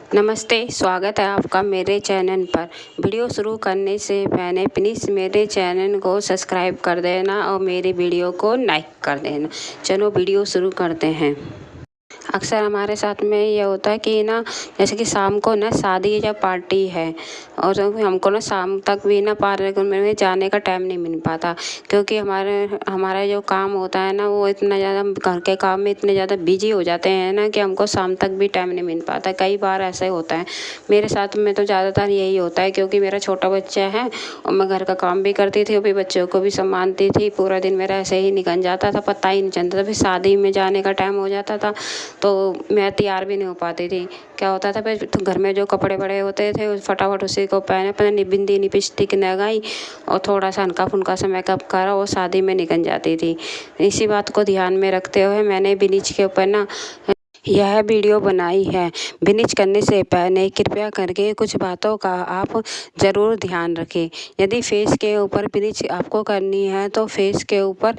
नमस्ते, स्वागत है आपका मेरे चैनल पर। वीडियो शुरू करने से पहले प्लीज़ मेरे चैनल को सब्सक्राइब कर देना और मेरी वीडियो को लाइक कर देना। चलो वीडियो शुरू करते हैं। अक्सर हमारे साथ में ये होता है कि ना, जैसे कि शाम को ना शादी या पार्टी है और हमको ना शाम तक भी ना पार्लर में जाने का टाइम नहीं मिल पाता, क्योंकि हमारा जो काम होता है ना, वो इतना ज़्यादा घर के काम में इतने ज़्यादा बिजी हो जाते हैं ना कि हमको शाम तक भी टाइम नहीं मिल पाता। कई बार ऐसा ही होता है मेरे साथ में, तो ज़्यादातर यही होता है क्योंकि मेरा छोटा बच्चा है और मैं घर का काम भी करती थी और भी बच्चों को भी संभालती थी। पूरा दिन मेरा ऐसे ही निकल जाता था, पता ही नहीं चलता था। फिर शादी में जाने का टाइम हो जाता था तो मैं तैयार भी नहीं हो पाती थी। क्या होता था, फिर घर में जो कपड़े पड़े होते थे फटाफट उसी को पहने, अपने बिंदी लिपस्टिक लगाई और थोड़ा सा हल्का फुल्का सा मेकअप करा और शादी में निकल जाती थी। इसी बात को ध्यान में रखते हुए मैंने ब्लीच के ऊपर ना यह वीडियो बनाई है। ब्लीच करने से पहले कृपया करके कुछ बातों का आप ज़रूर ध्यान रखें। यदि फेस के ऊपर ब्लीच आपको करनी है तो फेस के ऊपर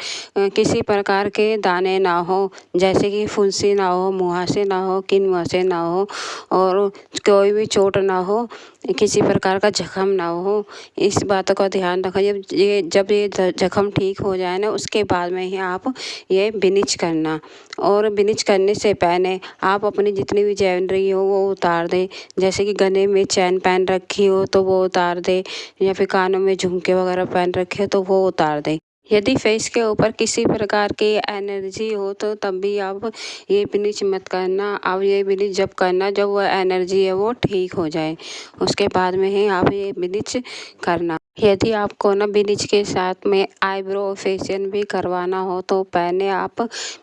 किसी प्रकार के दाने ना हो, जैसे कि फुंसी ना हो, मुहासे ना हो, किन मुहासे ना हो और कोई भी चोट ना हो, किसी प्रकार का जख्म ना हो। इस बातों का ध्यान रखें। जब ये जख्म ठीक हो जाए ना, उसके बाद में ही आप ये ब्लीच करना। और ब्लीच करने से पहले आप अपनी जितनी भी ज्वेलरी हो वो उतार दें, जैसे कि गले में चैन पहन रखी हो तो वो उतार दें, या फिर कानों में झुमके वगैरह पहन रखे हो तो वो उतार दें। यदि फेस के ऊपर किसी प्रकार की एनर्जी हो तो तब भी आप ये ब्लीच मत करना। आप ये ब्लीच जब करना जब वो एनर्जी है वो ठीक हो जाए, उसके बाद में ही आप ये ब्लीच करना। यदि आपको ना ब्लीच के साथ में आईब्रो फेशियल भी करवाना हो तो पहले आप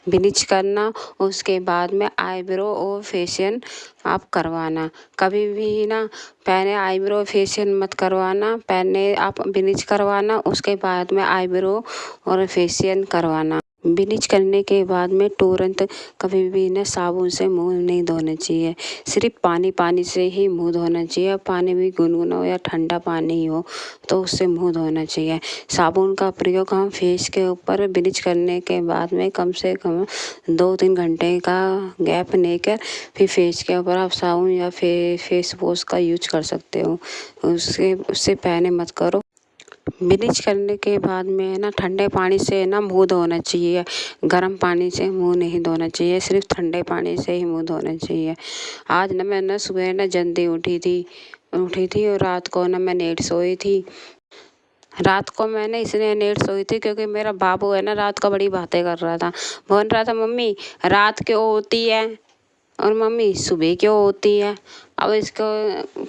ब्लीच करना, उसके बाद में आईब्रो और फेशियल आप करवाना। कभी भी ना पहले आईब्रो फेशियल मत करवाना, पहले आप ब्लीच करवाना, उसके बाद में आईब्रो और फेशियल करवाना। ब्लीच करने के बाद में तुरंत कभी भी ना साबुन से मुंह नहीं धोना चाहिए, सिर्फ पानी से ही मुंह धोना चाहिए। पानी भी गुनगुना हो या ठंडा पानी हो तो उससे मुंह धोना चाहिए। साबुन का प्रयोग हम फेस के ऊपर ब्लीच करने के बाद में कम से कम 2-3 घंटे का गैप लेकर फिर फेस के ऊपर आप साबुन या फेस वॉश का यूज कर सकते हो। उससे पहले मत करो। ब्लीच करने के बाद में ना ठंडे पानी से ना मुंह धोना चाहिए, गर्म पानी से मुंह नहीं धोना चाहिए, सिर्फ ठंडे पानी से ही मुंह धोना चाहिए। आज ना मैं ना सुबह ना जल्दी उठी थी और रात को ना मैं लेट सोई थी। रात को मैंने इसलिए लेट सोई थी क्योंकि मेरा बाबू है ना रात को बड़ी बातें कर रहा था। बोल रहा था, मम्मी रात क्यों होती है और मम्मी सुबह क्यों होती है। अब इसको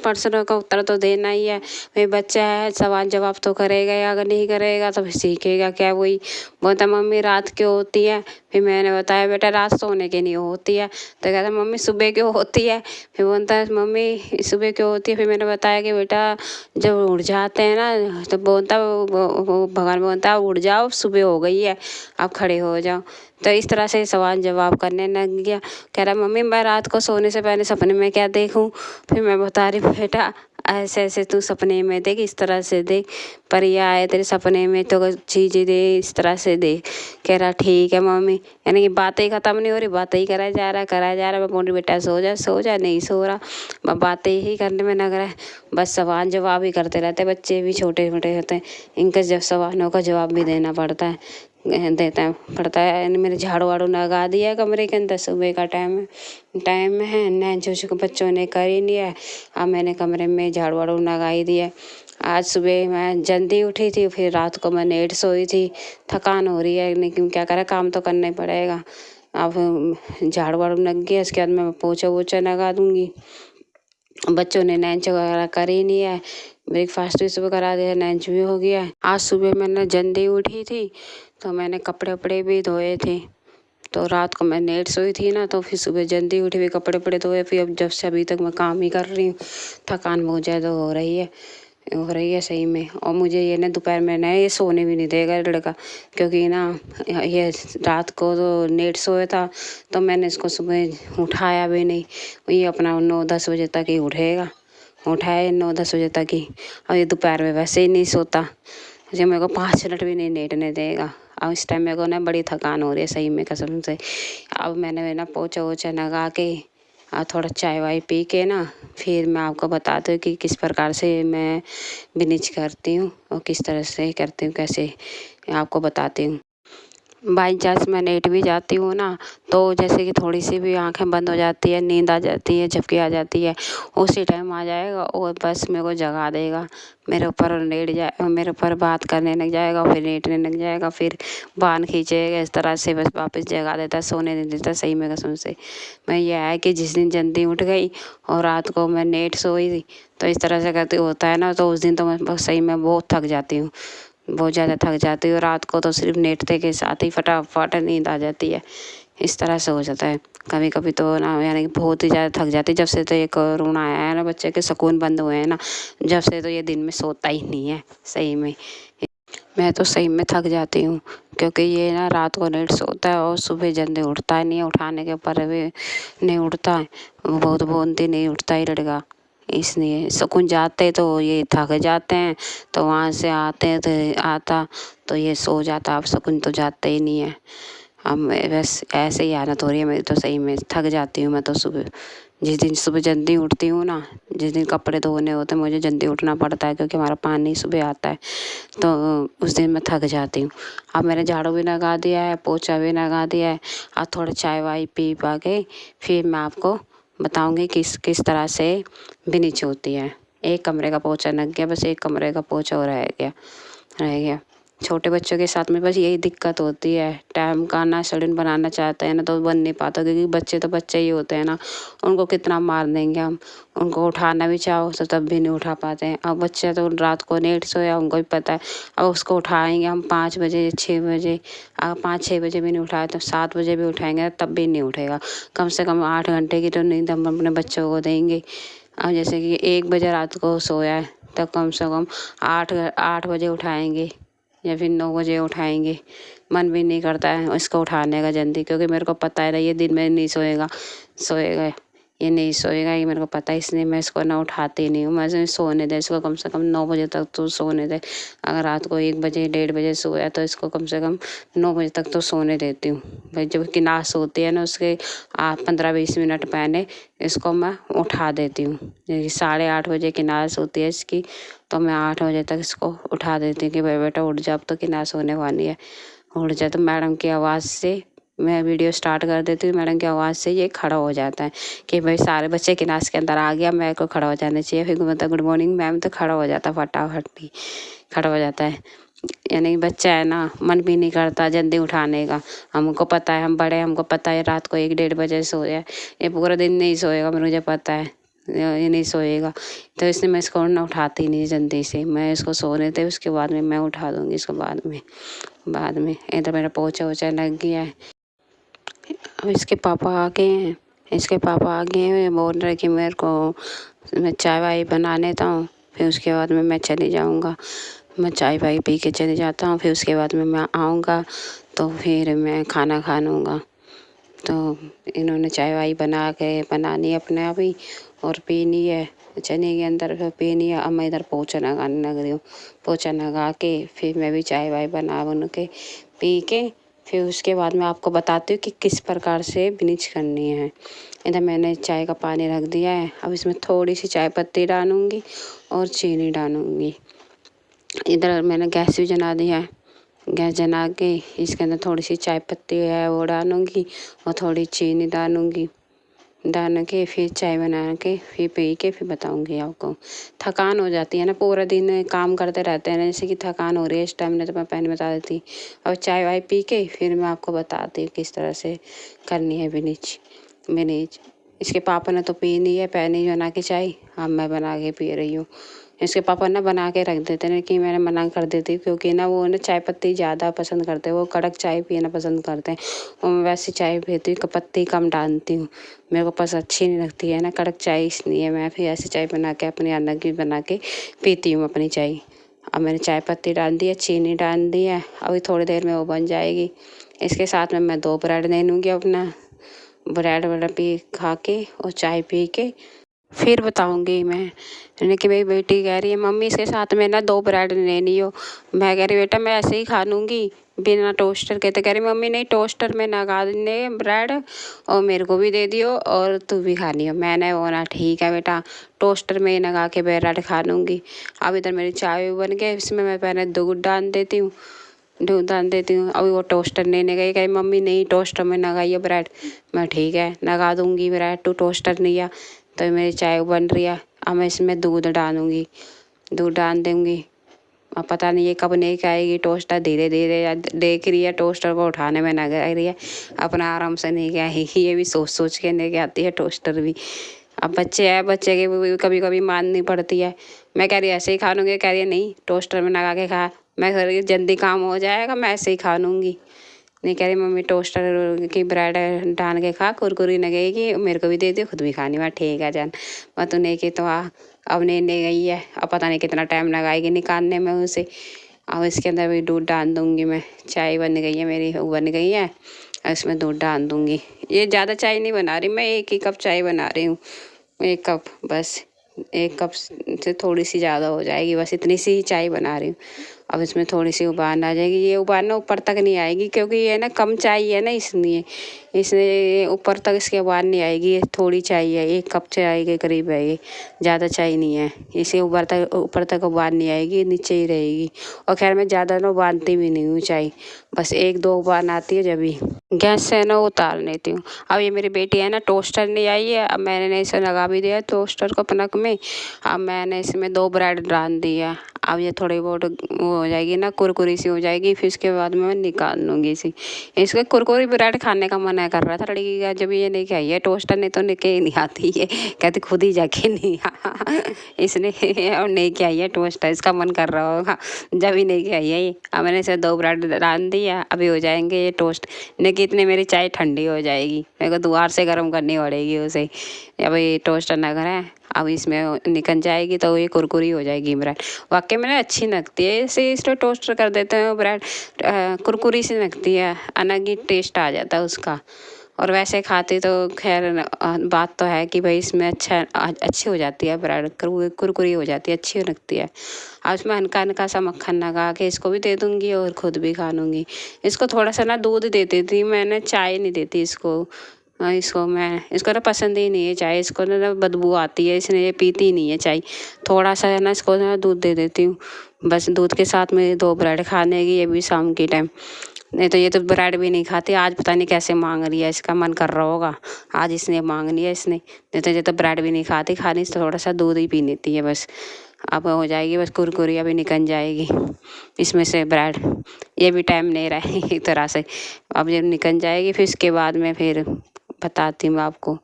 प्रश्नों का उत्तर तो देना ही है। भाई बच्चा है, सवाल जवाब तो करेगा, या अगर नहीं करेगा तो फिर सीखेगा क्या। वही बोलता, मम्मी रात क्यों होती है। फिर मैंने बताया, बेटा रात सोने के लिए होती है। तो कहता, मम्मी सुबह क्यों होती है। फिर बोलता है, मम्मी सुबह क्यों होती है। फिर मैंने बताया कि बेटा जब उठ जाते हैं ना तो बोलता वो भगवान बोलता है उठ जाओ, सुबह हो गई है, आप खड़े हो जाओ। तो इस तरह से सवाल जवाब करने लग गया। कह रहा, मम्मी मैं रात को सोने से पहले सपने में क्या देखूं। फिर मैं बता रही, बेटा ऐसे ऐसे तू सपने में देख, इस तरह से देख, परिया आए तेरे सपने में तो चीज़ें दे, इस तरह से देख। कह रहा ठीक है मम्मी, यानी कि बातें ख़त्म नहीं हो रही, बातें ही करा जा रहा। मैं बोल रही, बेटा सो जा, नहीं सो रहा, बातें ही करने में लग रहा है। बस सवाल जवाब ही करते रहते। बच्चे भी छोटे छोटे होते हैं, इनके जब सवालों का जवाब भी देना पड़ता है। मेरे झाड़ू वाड़ू लगा दिया कमरे के अंदर, सुबह का टाइम है न, जो बच्चों ने कर ही लिया है। अब मैंने कमरे में झाड़ू वाड़ू लगा ही दिया। आज सुबह मैं जल्दी उठी थी, फिर रात को मैं लेट सोई थी। थकान हो रही है लेकिन क्या करें, काम तो करना ही पड़ेगा। अब झाड़ू वाड़ू लग गया, इसके बाद मैं पोछा वोछा लगा दूंगी। बच्चों ने लंच वगैरह कर ही नहीं है, ब्रेकफास्ट भी सुबह करा दिया, लंच भी हो गया है। आज सुबह मैंने जल्दी उठी थी तो मैंने कपड़े वपड़े भी धोए थे। तो रात को मैं लेट सोई थी ना, तो फिर सुबह जल्दी उठी, हुई कपड़े वपड़े धोए। फिर अब जब से अभी तक मैं काम ही कर रही हूँ, थकान बहुत ज़्यादा हो रही है सही में। और मुझे ये ना दोपहर में ना ये सोने भी नहीं देगा लड़का, क्योंकि ना ये रात को तो लेट सोया था तो मैंने इसको सुबह उठाया भी नहीं। ये अपना 9-10 बजे तक ही उठाए 9-10 बजे तक ही। और ये दोपहर में वैसे ही नहीं सोता, जब मेरे को 5 मिनट भी नहीं लेटने देगा। अब इस टाइम मेरे को ना बड़ी थकान हो रही है सही में, कसम से। अब मैंने ना पोछा वोछा लगा के और थोड़ा चाय वाय पी के ना फिर मैं आपको बताती हूँ कि किस प्रकार से मैं ब्लीच करती हूँ और किस तरह से करती हूँ, कैसे आपको बताती हूँ। बाई चांस मैं लेट भी जाती हूँ ना, तो जैसे कि थोड़ी सी भी आंखें बंद हो जाती है, नींद आ जाती है, झपकी आ जाती है, उसी टाइम आ जाएगा और बस मेरे को जगा देगा, मेरे ऊपर लेट जाए, मेरे ऊपर बात करने लग जाएगा, फिर लेटने लग जाएगा, फिर बांध खींचेगा, इस तरह से बस वापस जगा देता, सोने नहीं देता सही में कसम से। मैं ये है कि जिस दिन जल्दी उठ गई और रात को मैं लेट सोई थी, तो इस तरह से करते होता है ना, तो उस दिन तो मैं सही में बहुत थक जाती हूँ, बहुत ज़्यादा थक जाती हूँ। रात को तो सिर्फ लेटते के साथ ही फटाफट नींद आ जाती है, इस तरह से हो जाता है। कभी कभी तो ना यानी कि बहुत ही ज़्यादा थक जाती है। जब से तो ये कोरोना आया है ना, बच्चे के सुकून बंद हुए हैं ना, जब से तो ये दिन में सोता ही नहीं है सही में। मैं तो सही में थक जाती हूँ, क्योंकि ये ना रात को लेट सोता है और सुबह जल्दी उठता है नहीं, उठाने के पर भी नहीं उठता है, बहुत बोलती नहीं उठता ही लड़का। इसलिए सुकून जाते तो ये थक जाते हैं, तो वहाँ से आते हैं तो तो ये सो जाता, अब सुकून तो जाते ही नहीं है। अब बस ऐसे ही आदत हो रही है मेरी तो सही में, थक जाती हूँ मैं तो सुबह। जिस दिन सुबह जल्दी उठती हूँ ना, जिस दिन कपड़े धोने होते हैं मुझे जल्दी उठना पड़ता है, क्योंकि हमारा पानी सुबह आता है, तो उस दिन मैं थक जाती हूँ। अब मैंने झाड़ू भी लगा दिया है, पोछा भी लगा दिया है, और थोड़ा चाय वाय पी पा के फिर मैं आपको बताऊँगी किस किस तरह से ब्लीच होती है। एक कमरे का पोछा लग गया, बस एक कमरे का पोछा और रह गया। छोटे बच्चों के साथ में बस यही दिक्कत होती है, टाइम का ना शेड्यूल बनाना चाहते हैं ना तो बन नहीं पाता, क्योंकि बच्चे तो बच्चे ही होते हैं ना, उनको कितना मार देंगे हम। उनको उठाना भी चाहो तो तब भी नहीं उठा पाते हैं। अब बच्चा तो रात को लेट सोया, उनको भी पता है, अब उसको उठाएंगे हम 5 बजे 6 बजे, 5-6 बजे भी नहीं उठाए तो 7 बजे भी उठाएंगे तब भी नहीं उठेगा। कम से कम 8 घंटे की तो नींद हम अपने बच्चों को देंगे। अब जैसे कि 1 बजे रात को सोया है, तो कम से कम 8 बजे उठाएंगे या फिर 9 बजे उठाएंगे। मन भी नहीं करता है इसको उठाने का जल्दी, क्योंकि मेरे को पता है ना ये दिन में नहीं सोएगा, ये नहीं सोएगा, ये मेरे को पता है, इसलिए मैं इसको ना उठाती नहीं हूँ। मैं सोने दे इसको, कम से कम 9 बजे तक तो सोने दे। अगर रात को 1 बजे 1:30 बजे सोया तो इसको कम से कम 9 बजे तक तो सोने देती हूँ। भाई जब किनास होती है ना, उसके 15-20 मिनट पहले इसको मैं उठा देती हूँ। जैसे 8:30 बजे किनास होती है इसकी, तो मैं 8 बजे तक इसको उठा देती हूँ कि भाई बेटा उठ जा, अब तो किनास होने वाली है, उठ जा। तो मैडम की आवाज़ से मैं वीडियो स्टार्ट कर देती हूँ, मैडम की आवाज़ से ये खड़ा हो जाता है कि भाई सारे बच्चे क्लास के अंदर आ गया, मेरे को खड़ा हो जाना चाहिए। फिर मतलब गुड मॉर्निंग मैम, तो खड़ा हो जाता, फटाफट ही खड़ा हो जाता है। यानी बच्चा है ना, मन भी नहीं करता जल्दी उठाने का। हमको पता है, हम बड़े, हमको पता है रात को 1-1:30 बजे सोया, ये पूरा दिन नहीं सोएगा, मुझे पता है ये नहीं सोएगा, तो इसलिए मैं इसको ना उठाती नहीं जल्दी से। मैं इसको सोने दे, उसके बाद में मैं उठा दूँगी इसको बाद में। इधर मेरा पोछा वोछा लग गया है। अब इसके पापा आ गए हैं, बोल रहे कि मेरे को मैं चाय वाय बना लेता हूँ, फिर उसके बाद में मैं चली जाऊँगा। मैं चाय वाय पी के चले जाता हूँ, फिर उसके बाद में मैं आऊँगा तो फिर मैं खाना खा लूँगा। तो इन्होंने चाय वाय बनानी अपने आप ही और पीनी है, चने के अंदर फिर पीनी है। अब मैं इधर पोछा लगाने लग रही हूँ, पोछा लगा के फिर मैं भी चाय वाय बना के पी के फिर उसके बाद मैं आपको बताती हूँ कि किस प्रकार से ब्लीच करनी है। इधर मैंने चाय का पानी रख दिया है, अब इसमें थोड़ी सी चाय पत्ती डालूँगी और चीनी डालूँगी। इधर मैंने गैस भी जला दिया है, गैस जला के इसके अंदर थोड़ी सी चाय पत्ती है वो डालूँगी और थोड़ी चीनी डालूँगी। डाल के फिर चाय बना के फिर पी के फिर बताऊँगी आपको। थकान हो जाती है ना, पूरा दिन काम करते रहते हैं ना, जैसे कि थकान हो रही है इस टाइम, नहीं तो मैं पहले बता देती। और चाय वाय पी के फिर मैं आपको बताती हूँ किस तरह से करनी है ब्लीच। इसके पापा ने तो पी नहीं है, पहले बना के चाय, अब मैं बना के पी रही हूँ। इसके पापा ना बना के रख देते हैं कि मैंने मना कर देती हूँ, क्योंकि ना वो ना चाय पत्ती ज़्यादा पसंद करते हैं, वो कड़क चाय पीना पसंद करते हैं और मैं वैसी चाय पीती हूँ, पत्ती कम डालती हूँ, मेरे को पसंद अच्छी नहीं लगती है ना कड़क चाय, इसलिए मैं फिर ऐसी चाय बना के अपनी अलग भी बना के पीती हूँ अपनी चाय। अब मैंने चाय पत्ती डाल दी है, चीनी डाल दी है, अभी थोड़ी देर में वो बन जाएगी। इसके साथ में मैं 2 ब्रेड ले लूँगी, अपना ब्रेड पी खा के और चाय पी के फिर बताऊँगी मैं कि मेरी बेटी कह रही है मम्मी इसके साथ में ना 2 ब्रेड लेनी हो। मैं कह रही बेटा मैं ऐसे ही खा लूँगी, बिना टोस्टर के। तो कह रही मम्मी नहीं टोस्टर में लगा देने ब्रेड और मेरे को भी दे दियो और तू भी खा लियो। मैंने बोला ठीक है बेटा, टोस्टर में ही लगा के ब्रेड खा लूँगी। अब इधर मेरी चाय बन गई, इसमें मैं पहले दूध डाल देती हूँ, अभी वो टोस्टर लेने गई, कही मम्मी नहीं टोस्टर में लगाइए ब्रेड। मैं ठीक है लगा दूँगी ब्रेड, तू टोस्टर नहीं आ। तो मेरी चाय बन रही है, अब मैं इसमें दूध डालूँगी, दूध डाल दूँगी। अब पता नहीं ये कब नहीं खाएगी टोस्टर। धीरे धीरे देख रही है टोस्टर को उठाने में लग रही है, अपना आराम से नहीं खाएगी। ये भी सोच सोच के लेके आती है टोस्टर भी। अब बच्चे हैं, बच्चे के कभी कभी माननी पड़ती है। मैं कह रही ऐसे ही खा लूँगी, कह रही है नहीं टोस्टर में लगा के खा। मैं कह रही जल्दी काम हो जाएगा, मैं ऐसे ही खा लूँगी। नहीं कह रही मम्मी टोस्टर की ब्रेड डाल के खा, कुरकुरी लगेगी, मेरे को भी दे दियो, खुद भी खानी। मैं ठीक है जान, मैं तो नहीं की तो आ। अब नहीं ले गई है, अब पता नहीं कितना टाइम लगाएगी निकालने में उसे। अब इसके अंदर भी दूध डाल दूँगी मैं। चाय बन गई है मेरी, बन गई है, इसमें दूध डाल दूँगी। ये ज़्यादा चाय नहीं बना रही मैं, 1 ही कप चाय बना रही हूँ। 1 कप बस, 1 कप से थोड़ी सी ज़्यादा हो जाएगी, बस इतनी सी ही चाय बना रही हूँ। अब इसमें थोड़ी सी उबाल आ जाएगी, ये उबाल ना ऊपर तक नहीं आएगी क्योंकि ये ना कम चाय है ना, इसलिए ऊपर तक इसके उबाल नहीं आएगी। ये थोड़ी चाय है, 1 कप चाय के करीब है ये, ज़्यादा चाय नहीं है। इसे ऊपर तक उबाल नहीं आएगी, नीचे ही रहेगी। और खैर मैं ज़्यादा ना उबालती भी नहीं हूँ चाय, बस 1-2 उबाल आती है जब भी। गैस से ना उतार लेती हूँ। अब ये मेरी बेटी है ना टोस्टर नहीं आई है, अब मैंने इसे लगा भी दिया टोस्टर को पनक में। अब मैंने इसमें 2 ब्रेड डाल दिया। अब ये थोड़ी बहुत वो हो जाएगी ना, कुरकुरी सी हो जाएगी, फिर उसके बाद में मैं निकाल लूँगी इसे। इसके कुरकुरी ब्रेड खाने का मन कर रहा था लड़की का, जब ये नहीं खाई है टोस्टर नहीं तो लेके ही नहीं आती है, कहती खुद ही जाके नहीं इसने और नहीं खाई है टोस्टर, इसका मन कर रहा होगा जब ही नहीं खाई है ये। अब मैंने इसे 2 ब्रेड डाल दिया, अभी हो जाएंगे ये टोस्ट। लेकिन इतने मेरी चाय ठंडी हो जाएगी, मेरे को दोबारा से गर्म करनी पड़ेगी उसे। अब ये टोस्टर ना करें, अब इसमें निकल जाएगी तो ये कुरकुरी हो जाएगी ब्रेड। वाकई में अच्छी लगती है, इसे इसमें टोस्टर कर देते हैं ब्रेड, कुरकुरी सी लगती है, अलग ही टेस्ट आ जाता है उसका। और वैसे खाते तो खैर बात तो है कि भाई इसमें अच्छी हो जाती है ब्रेड, कुरकुरी हो जाती है, अच्छी लगती है। आज मैं हल्का हल्का सा मक्खन लगा के इसको भी दे दूँगी और खुद भी खा लूँगी। इसको थोड़ा सा ना दूध देती थी मैंने, चाय नहीं देती इसको। इसको ना पसंद ही नहीं है चाय, इसको ना बदबू आती है, इसलिए ये पीती नहीं है चाय। थोड़ा सा है ना इसको ना दूध दे देती हूँ, बस दूध के साथ में 2 ब्रेड खाने की, ये भी शाम के टाइम। नहीं तो ये तो ब्रेड भी नहीं खाती। आज पता नहीं कैसे मांग रही है, इसका मन कर रहा होगा, आज इसने मांग लिया इसने। नहीं तो ये तो ब्रेड भी नहीं खाती, खानी थोड़ा सा दूध ही पी लेती है बस। अब हो जाएगी बस कुरकुरी, अभी निकल जाएगी इसमें से ब्रेड। ये भी टाइम नहीं रहा है एक तरह से, अब ये निकल जाएगी, फिर इसके बाद में फिर बताती हूँ आपको।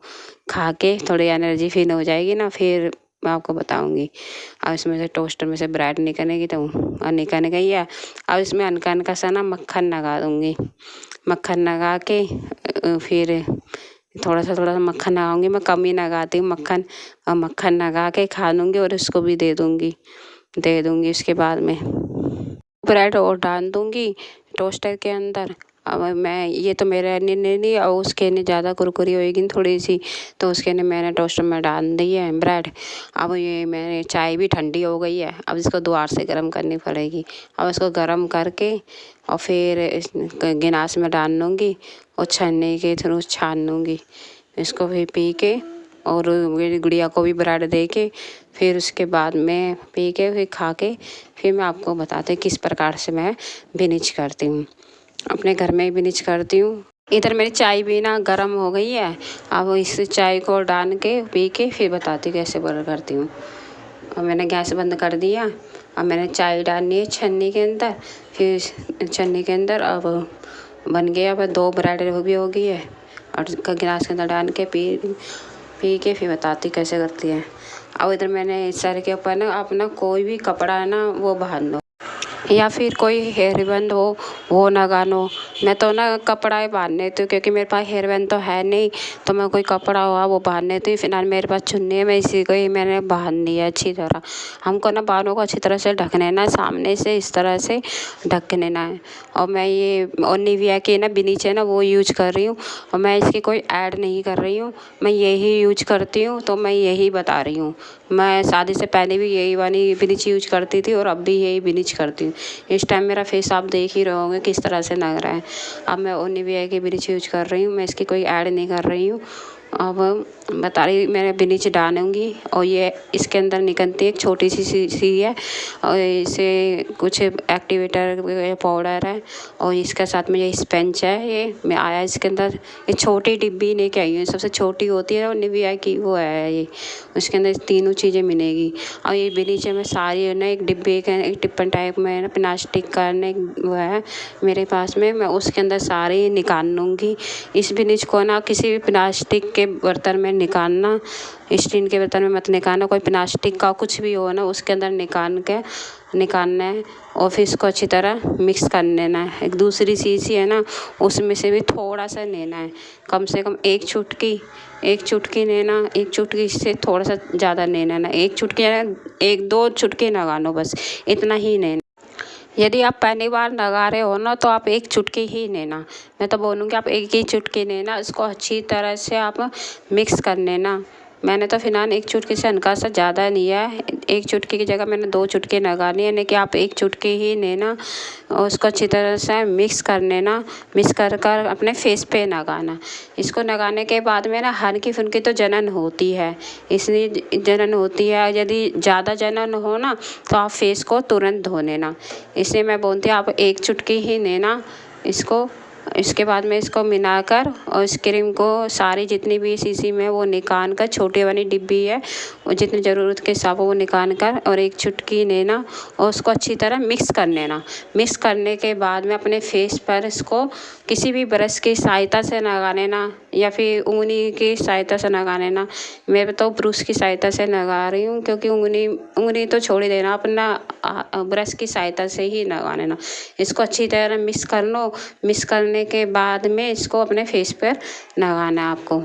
खा के थोड़ी एनर्जी फील हो जाएगी ना, फिर मैं आपको बताऊंगी। अब इसमें से टोस्टर में से ब्रेड निकलेगी तो निकल गई है। अब इसमें हल्का हल्का सा ना मक्खन लगा दूँगी, मक्खन लगा के फिर थोड़ा सा मक्खन लगाऊंगी, मैं कम ही लगाती हूँ मक्खन। और मक्खन लगा के खा लूँगी और इसको भी दे दूँगी। उसके बाद में ब्रेड और डाल दूँगी टोस्टर के अंदर। अब मैं ये तो मेरा नहीं और उसके ने ज़्यादा कुरकुरी होएगी थोड़ी सी, तो उसके ने मैंने टोस्टर में डाल दी है ब्रेड। अब ये मेरी चाय भी ठंडी हो गई है, अब इसको दोबारा से गर्म करनी पड़ेगी। अब इसको गर्म करके और फिर गिलास में डाल लूँगी और छन्नी के थ्रू छान लूँगी इसको, भी पी के और मेरी गुड़िया को भी ब्रेड दे के फिर उसके बाद में पी के फिर खा के फिर मैं आपको बताती किस प्रकार से मैं फिनिश करती हूँ, अपने घर में ही फिनिश करती हूँ। इधर मेरी चाय भी ना गर्म हो गई है, अब इस चाय को डाल के पी के फिर बताती हूँ कैसे बर्र करती हूँ। अब मैंने गैस बंद कर दिया, अब मैंने चाय डालनी है छन्नी के अंदर, फिर छन्नी के अंदर अब बन गया। अब 2 ब्रेड भी हो गई है और गिलास के अंदर डाल के पी के फिर बताती कैसे करती है। अब इधर मैंने इस सर के ऊपर ना अपना कोई भी कपड़ा है ना वो बांध लो, या फिर कोई हेयर बैंड हो वो लगा लो, मैं तो ना कपड़ा ही बांध लेती हूँ, क्योंकि मेरे पास हेयर बैंड तो है नहीं, तो मैं कोई कपड़ा हुआ वो बांध लेती हूँ। फिलहाल मेरे पास चुन्नी है, मैं इसी को ही मैंने बांध लिया अच्छी तरह। हमको ना बालों को अच्छी तरह से ढक लेना है, सामने से इस तरह से ढक लेना है। और मैं ये और निविया की ना ब्लीच है ना वो यूज कर रही हूँ, और मैं इसकी कोई ऐड नहीं कर रही हूँ, मैं यही यूज करती हूँ, तो मैं यही बता रही हूँ। मैं शादी से पहले भी यही वाली ब्लीच यूज करती थी और अब भी यही ब्लीच करती हूँ। इस टाइम मेरा फेस आप देख ही रहे होंगे किस तरह से लग रहा है। अब मैं निविया की ब्लीच यूज कर रही हूँ, मैं इसकी कोई ऐड नहीं कर रही हूँ। अब बता रही मैंने ब्लीच डालूंगी, और ये इसके अंदर निकलती है एक छोटी सी सी है, और इसे कुछ एक्टिवेटर पाउडर है, और इसके साथ में ये स्पंज है। ये मैं आया इसके अंदर, ये छोटी डिब्बी लेके आई हूँ, सबसे छोटी होती है और निविया की वो है ये, उसके अंदर तीनों चीज़ें मिलेगी। और ये ब्लीच मैं सारी है ना एक डिब्बे का एक टिप्पन टाइप में है ना प्लास्टिक का ना वो है मेरे पास में, मैं उसके अंदर सारी निकाल लूँगी। इस ब्लीच को ना किसी भी प्लास्टिक के बर्तन में निकालना, स्टील के बर्तन में मत निकालना, कोई प्लास्टिक का कुछ भी हो ना उसके अंदर निकालना है, और फिर इसको अच्छी तरह मिक्स कर लेना है। एक दूसरी शीशी है ना उसमें से भी थोड़ा सा लेना है, कम से कम एक चुटकी लेना, एक चुटकी से थोड़ा सा ज़्यादा लेना ना, एक चुटकी एक दो चुटकी लगा लो, बस इतना ही लेना। यदि आप पहली बार लगा रहे हो ना तो आप एक चुटकी ही लेना, मैं तो बोलूँगी आप एक ही चुटकी लेना, इसको अच्छी तरह से आप मिक्स कर लेना। मैंने तो फिलहाल एक चुटकी से हल्का सा ज़्यादा लिया है, एक चुटकी की जगह मैंने 2 चुटकी लगा ली है, लेकिन आप एक चुटकी ही लेना और उसको अच्छी तरह से मिक्स कर लेना। मिक्स कर कर अपने फेस पे लगाना। इसको लगाने के बाद में ना हल्की फुल्की तो जलन होती है, इसलिए जलन होती है, यदि ज़्यादा जलन हो ना तो आप फेस को तुरंत धो लेना। इसलिए मैं बोलती हूँ आप एक चुटकी ही लेना इसको। इसके बाद में इसको मिलाकर और इस क्रीम को सारी जितनी भी शीशी में वो निकाल कर, छोटी वाली डिब्बी है और जितनी ज़रूरत के हिसाब वो निकाल कर और एक चुटकी लेना और उसको अच्छी तरह मिक्स कर लेना। मिक्स करने के बाद में अपने फेस पर इसको किसी भी ब्रश की सहायता से लगा लेना या फिर उंगली की सहायता से लगा लेना। मैं तो ब्रश की सहायता से लगा रही हूँ, क्योंकि उंगली तो छोड़ ही देना, अपना ब्रश की सहायता से ही लगा लेना। इसको अच्छी तरह मिक्स कर लो। मिक्स करने के बाद में इसको अपने फेस पर लगाना है आपको।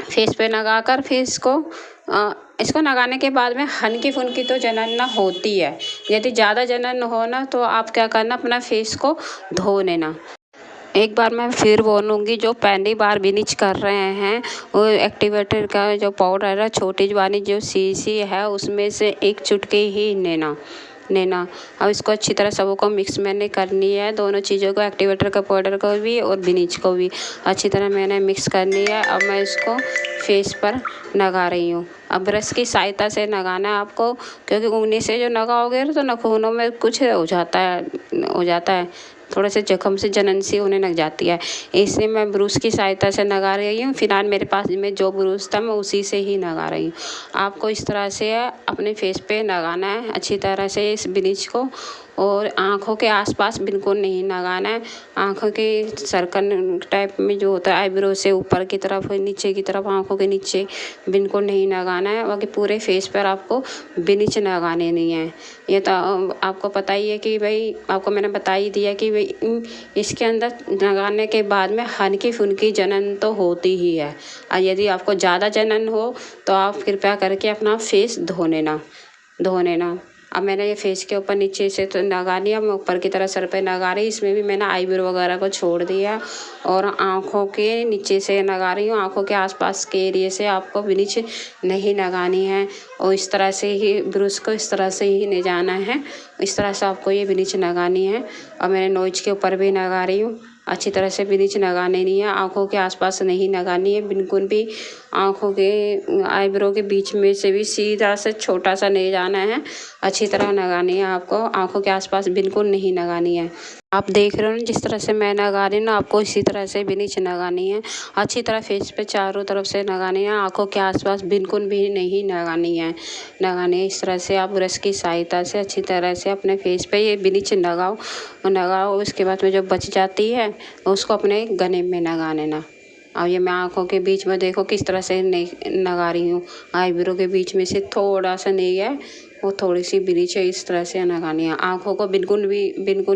फेस पे लगाकर फिर इसको लगाने के बाद में हल्की फुल्की तो जलन ना होती है। यदि ज़्यादा जलन हो ना तो आप क्या करना, अपना फेस को धो लेना। एक बार मैं फिर बोलूँगी, जो पहली बार ब्लीच कर रहे हैं वो एक्टिवेटर का जो पाउडर है, छोटी वाली जो शीशी है उसमें से एक चुटकी ही लेना। अब इसको अच्छी तरह सबको मिक्स मैंने करनी है, दोनों चीज़ों को, एक्टिवेटर का पाउडर को भी और ब्लीच को भी अच्छी तरह मैंने मिक्स करनी है। अब मैं इसको फेस पर लगा रही हूँ। अब ब्रश की सहायता से लगाना है आपको, क्योंकि उंगली से जो लगाओगे तो नाखूनों में कुछ हो जाता है, थोड़े से जख्म से जलन सी होने लग जाती है, इसलिए मैं ब्रश की सहायता से लगा रही हूँ। फिलहाल मेरे पास में जो ब्रश था मैं उसी से ही लगा रही हूँ। आपको इस तरह से अपने फेस पे लगाना है अच्छी तरह से इस ब्लीच को, और आँखों के आसपास बिल्कुल नहीं लगाना है। आँखों के सर्कल टाइप में जो होता है, आईब्रो से ऊपर की तरफ, नीचे की तरफ, आँखों के नीचे बिल्कुल नहीं लगाना है। बाकी पूरे फेस पर आपको ब्लीच लगाने नहीं है। ये तो आपको पता ही है कि भाई, आपको मैंने बता ही दिया कि भाई इसके अंदर लगाने के बाद में हल्की फुल्की जलन तो होती ही है, और यदि आपको ज़्यादा जलन हो तो आप कृपया करके अपना फेस धो लेना। अब मैंने ये फेस के ऊपर नीचे से तो लगा लिया, मैं ऊपर की तरह सर पे लगा रही, इसमें भी मैंने आईब्रो वगैरह को छोड़ दिया, और आँखों के नीचे से लगा रही हूँ। आँखों के आसपास के एरिए से आपको ब्लीच नहीं लगानी है, और इस तरह से ही ब्रश को इस तरह से ही ले जाना है, इस तरह से आपको ये ब्लीच लगानी है। और मैंने नोज के ऊपर भी लगा रही हूँ, अच्छी तरह से ब्लीच लगानी नहीं है, आँखों के आसपास नहीं लगानी है बिल्कुल भी। आँखों के आईब्रो के बीच में से भी सीधा से छोटा सा ले जाना है, अच्छी तरह लगानी है आपको, आँखों के आसपास बिल्कुल नहीं लगानी है। आप देख रहे हो ना जिस तरह से मैं लगा रही हूँ ना, आपको इसी तरह से ब्लीच लगानी है, अच्छी तरह फेस पे चारों तरफ से लगानी है, आँखों के आसपास बिल्कुल भी नहीं लगानी है। इस तरह से आप ब्रश की सहायता से अच्छी तरह से अपने फेस पे ये ब्लीच लगाओ। उसके बाद में जो बच जाती है उसको अपने गले में लगा लेना। और ये मैं आँखों के बीच में देखो किस तरह से लगा रही हूँ, आईब्रो के बीच में से थोड़ा सा नहीं है, वो थोड़ी सी ब्लीच इस तरह से लगानी है। आँखों को बिल्कुल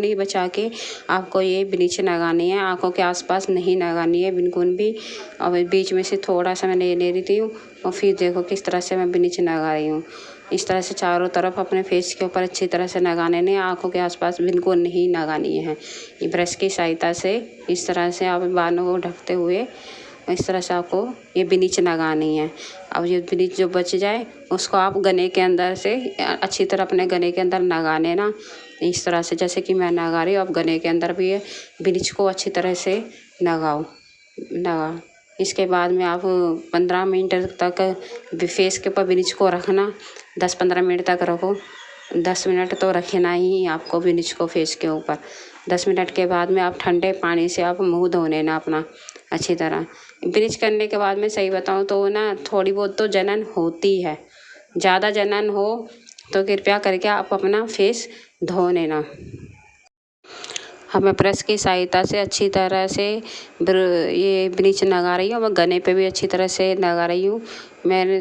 ही बचा के आपको ये ब्लीच लगानी है। आँखों के आसपास नहीं लगानी है बिल्कुल भी। और बीच में से थोड़ा सा मैं ले लेती हूँ और फिर देखो किस तरह से मैं ब्लीच लगा रही हूँ। इस तरह से चारों तरफ अपने फेस के ऊपर अच्छी तरह से लगाने ने, आँखों के आसपास बिल्कुल नहीं लगानी है। ये ब्रश की सहायता से इस तरह से आप बालों को ढकते हुए इस तरह से आपको ये ब्लीच लगानी है। अब ये ब्लीच जो बच जाए उसको आप गले के अंदर से अच्छी तरह अपने गले के अंदर लगा लेना। इस तरह से जैसे कि मैं लगा रही हूँ, आप गले के अंदर भी ये ब्लीच को अच्छी तरह से लगाओ। इसके बाद में आप 15 मिनट तक फेस के ऊपर ब्लीच को रखना। 10-15 मिनट तक रखो। 10 मिनट तो रखना ही आपको ब्लीच को फेस के ऊपर। 10 मिनट के बाद में आप ठंडे पानी से आप मुँह धो लेना अपना अच्छी तरह। ब्लीच करने के बाद में सही बताऊँ तो ना थोड़ी बहुत तो जलन होती है। ज़्यादा जलन हो तो कृपया करके आप अपना फेस धो लेना। मैं ब्रश की सहायता से अच्छी तरह से ये ब्लीच लगा रही हूँ। मैं गले पे भी अच्छी तरह से लगा रही हूँ। मैंने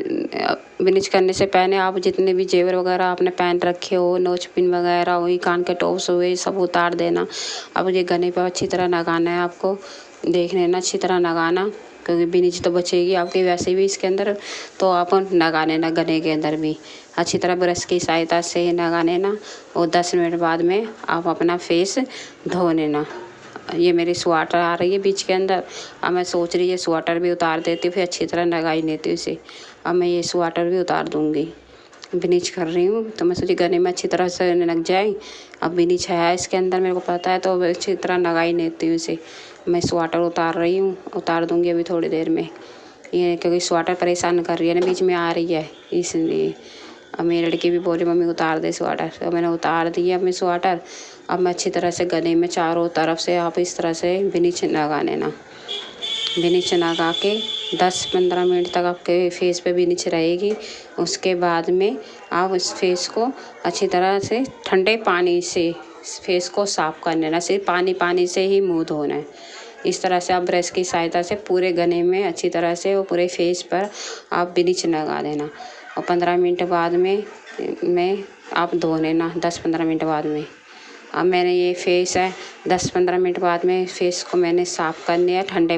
ब्लीच करने से पहले आप जितने भी जेवर वगैरह आपने पहन रखे हो, नोच पिन वगैरह हुई, कान के टॉप्स हुए, सब उतार देना। अब ये गले पे अच्छी तरह लगाना है आपको। देख लेना अच्छी तरह लगाना, क्योंकि ब्लीच तो बचेगी आपके वैसे भी इसके अंदर, तो आप लगा लेना गले के अंदर भी अच्छी तरह ब्रश की सहायता से लगा लेना। और 10 मिनट बाद में आप अपना फेस धो लेना। ये मेरी स्वेटर आ रही है बीच के अंदर। अब मैं सोच रही है स्वेटर भी उतार देती हूँ, फिर अच्छी तरह लगा ही लेती हूँ इसे। अब मैं ये स्वेटर भी उतार दूँगी। ब्लीच कर रही हूँ तो मैं सोची गले में अच्छी तरह से लग जाए। अब ब्लीच है इसके अंदर, मेरे को पता है, तो अच्छी तरह लगा ही लेती हूँ इसे। मैं स्वेटर उतार रही हूँ, उतार दूँगी अभी थोड़ी देर में। ये क्योंकि स्वेटर परेशान कर रही है ना, बीच में आ रही है इसलिए। अब मेरी लड़की भी बोली मम्मी उतार दे स्वेटर, तो मैंने उतार दिया अपनी स्वेटर। अब मैं अच्छी तरह से गले में चारों तरफ से आप इस तरह से ब्लीच लगा लेना। ब्लीच लगा के 10-15 मिनट तक आपके फेस पे ब्लीच रहेगी। उसके बाद में आप उस फेस को अच्छी तरह से ठंडे पानी से फेस को साफ कर लेना। सिर्फ पानी से ही मुँह धोना है। इस तरह से आप ब्रश की सहायता से पूरे गले में अच्छी तरह से और पूरे फेस पर आप ब्लीच लगा देना। और 15 मिनट बाद में आप धो लेना। 10-15 मिनट बाद में अब मैंने ये फेस है 10-15 मिनट बाद में फेस को मैंने साफ़ कर लिया ठंडे